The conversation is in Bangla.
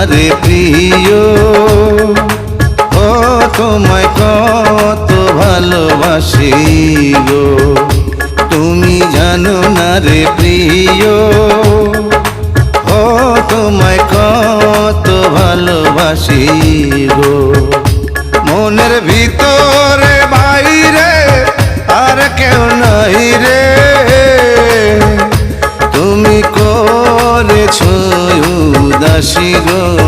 রে প্রিয়, ও তোমায় কত ভালোবাসি গো। তুমি জানো না রে প্রিয়, ও তোমায় কত ভালোবাসি গো। মনের ভিতরে বাইরে আর কেউ নাই রে, তুমি করেছো উদাসী গো।